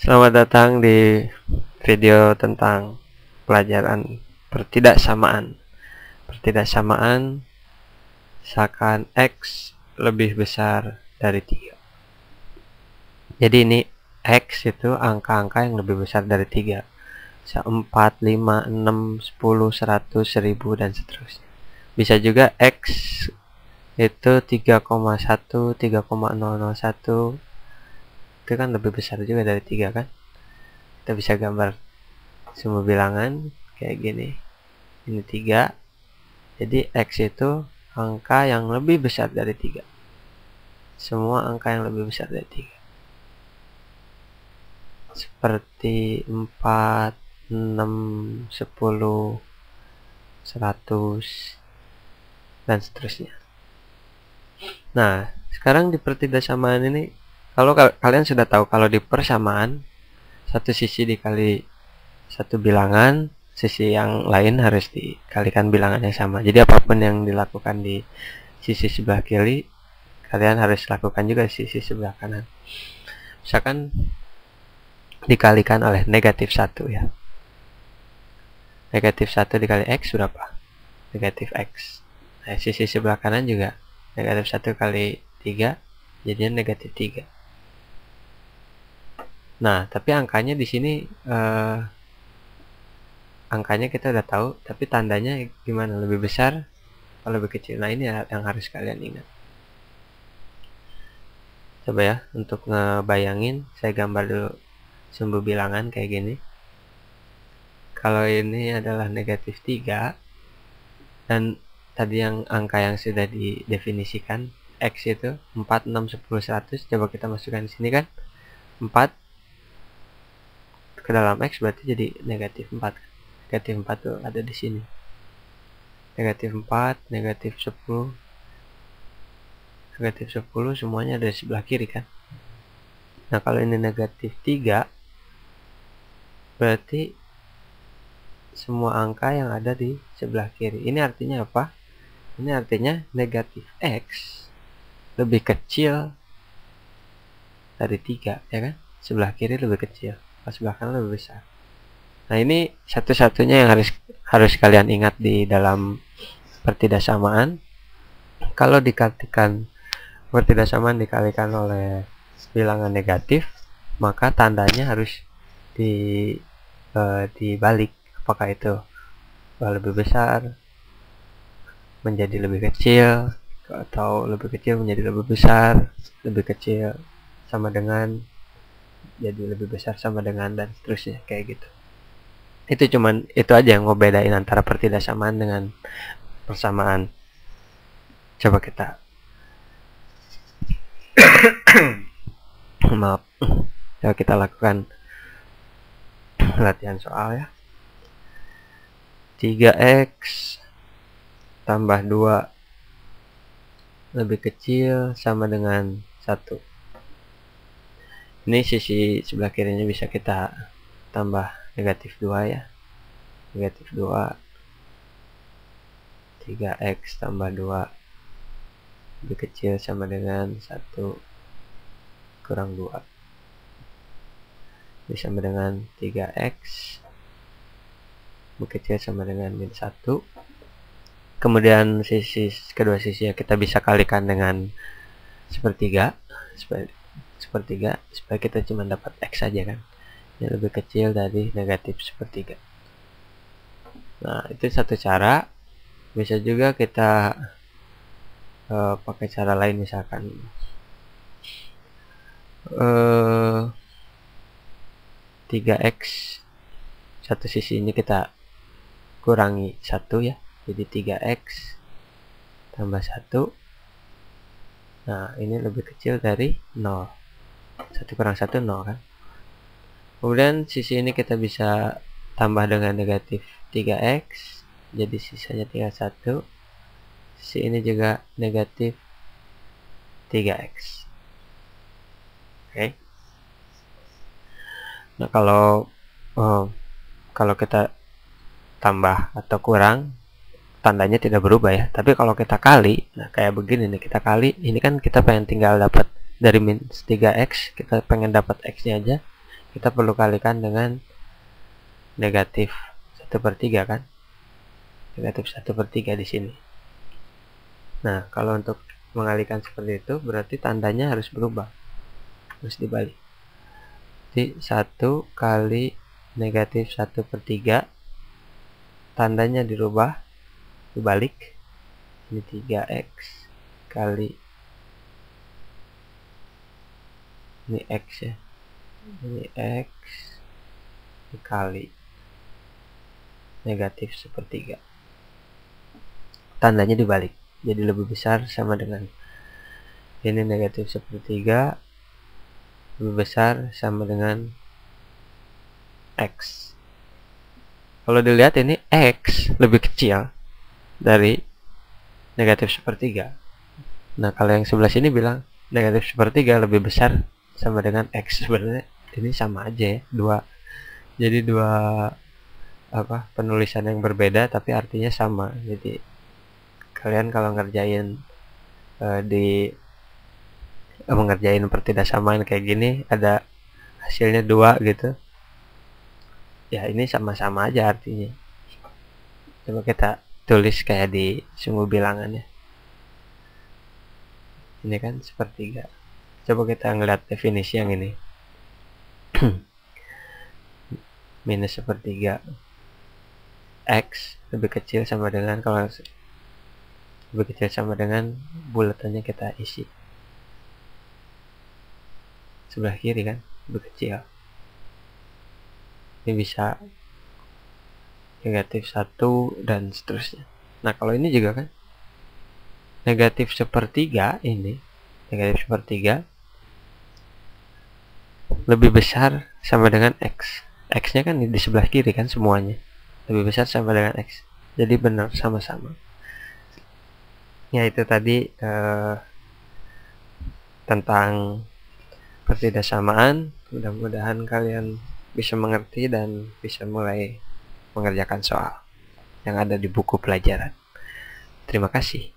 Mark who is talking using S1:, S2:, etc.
S1: Selamat datang di video tentang pelajaran pertidaksamaan. Pertidaksamaan misalkan X lebih besar dari 3. Jadi ini X itu angka-angka yang lebih besar dari 3. 4, 5, 6, 10, 100, 1000 dan seterusnya. Bisa juga X itu 3,1, 3,001. Itu kan lebih besar juga dari 3 kan. Kita bisa gambar semua bilangan kayak gini. Ini 3. Jadi X itu angka yang lebih besar dari 3. Semua angka yang lebih besar dari 3. Seperti 4, 6, 10, 100 dan seterusnya. Nah, sekarang di pertidaksamaan ini, kalau kalian sudah tahu kalau di persamaan satu sisi dikali satu bilangan, sisi yang lain harus dikalikan bilangan yang sama. Jadi apapun yang dilakukan di sisi sebelah kiri, kalian harus lakukan juga di sisi sebelah kanan. Misalkan dikalikan oleh negatif 1 ya. Negatif 1 dikali X berapa? Negatif X. Nah, sisi sebelah kanan juga negatif 1 kali 3 jadinya negatif 3. Nah, tapi angkanya di sini angkanya kita udah tahu, tapi tandanya gimana? Lebih besar atau lebih kecil? Nah, ini yang harus kalian ingat. Coba ya, untuk ngebayangin, saya gambar dulu sumbu bilangan kayak gini. Kalau ini adalah negatif 3, dan tadi yang angka yang sudah didefinisikan, X itu 4, 6, 10, 100. Coba kita masukkan di sini kan. 4 ke dalam X berarti jadi negatif 4. Negatif 4 tuh ada di sini. Negatif 4, negatif 10, negatif 10 semuanya ada di sebelah kiri kan. Nah, kalau ini negatif 3 berarti semua angka yang ada di sebelah kiri. Ini artinya apa? Ini artinya negatif X lebih kecil dari 3 ya kan. Sebelah kiri lebih kecil, sebelah kanan lebih besar. Nah, ini satu-satunya yang harus kalian ingat di dalam pertidaksamaan. Kalau dikalikan pertidaksamaan dikalikan oleh bilangan negatif, maka tandanya harus dibalik. Apakah itu lebih besar menjadi lebih kecil, atau lebih kecil menjadi lebih besar, lebih kecil sama dengan jadi lebih besar sama dengan, dan seterusnya kayak gitu. Itu aja yang ngebedain antara pertidaksamaan dengan persamaan. Coba kita maaf, coba kita lakukan latihan soal ya. 3x tambah 2 lebih kecil sama dengan 1. Ini sisi sebelah kirinya bisa kita tambah negatif 2 ya. Negatif 2. 3x tambah 2 lebih kecil sama dengan 1 kurang 2. Ini sama dengan 3x lebih kecil sama dengan min 1. Kemudian kedua sisi kita bisa kalikan dengan sepertiga supaya kita cuma dapat X saja kan, yang lebih kecil dari negatif sepertiga. Nah, itu satu cara. Bisa juga kita pakai cara lain, misalkan 3x satu sisi ini kita kurangi 1 ya, jadi 3x tambah 1. Nah, ini lebih kecil dari 0. 1 kurang 1 0 kan. Kemudian sisi ini kita bisa tambah dengan negatif 3x, jadi sisanya tinggal 1. Sisi ini juga negatif 3x. Oke. Nah, kalau kita tambah atau kurang, tandanya tidak berubah ya. Tapi kalau kita kali, nah kayak begini nih, kita kali, ini kan kita pengen tinggal dapat dari min 3x, kita pengen dapat x nya aja. kita perlu kalikan dengan negatif 1/3 kan, negatif 1/3 di sini. Nah, kalau untuk mengalihkan seperti itu berarti tandanya harus berubah, harus dibalik. Jadi 1 kali negatif 1/3, tandanya dirubah, dibalik. Ini 3x kali, ini x ya, ini x dikali negatif 1/3, tandanya dibalik, jadi lebih besar sama dengan ini negatif 1/3 lebih besar sama dengan x. Kalau dilihat ini x lebih kecil dari negatif 1/3. Nah, kalau yang sebelah sini bilang negatif 1/3 lebih besar sama dengan x, sebenarnya ini sama aja ya, jadi dua penulisan yang berbeda tapi artinya sama. Jadi kalian kalau ngerjain mengerjain pertidaksamaan kayak gini ada hasilnya 2 gitu ya, ini sama-sama aja artinya. Coba kita tulis kayak di sumbu bilangannya, ini kan 1/3. Coba kita ngeliat definisi yang ini. Minus 1/3 x lebih kecil sama dengan, kalau lebih kecil sama dengan bulatannya kita isi sebelah kiri kan, lebih kecil. Ini bisa negatif 1 dan seterusnya. Nah, kalau ini juga kan negatif 1/3, ini negatif 1/3 lebih besar sama dengan x. X nya kan di sebelah kiri kan, semuanya lebih besar sama dengan x, jadi benar sama-sama. Ya, itu tadi tentang pertidaksamaan. Mudah-mudahan kalian bisa mengerti dan bisa mulai mengerjakan soal yang ada di buku pelajaran. Terima kasih.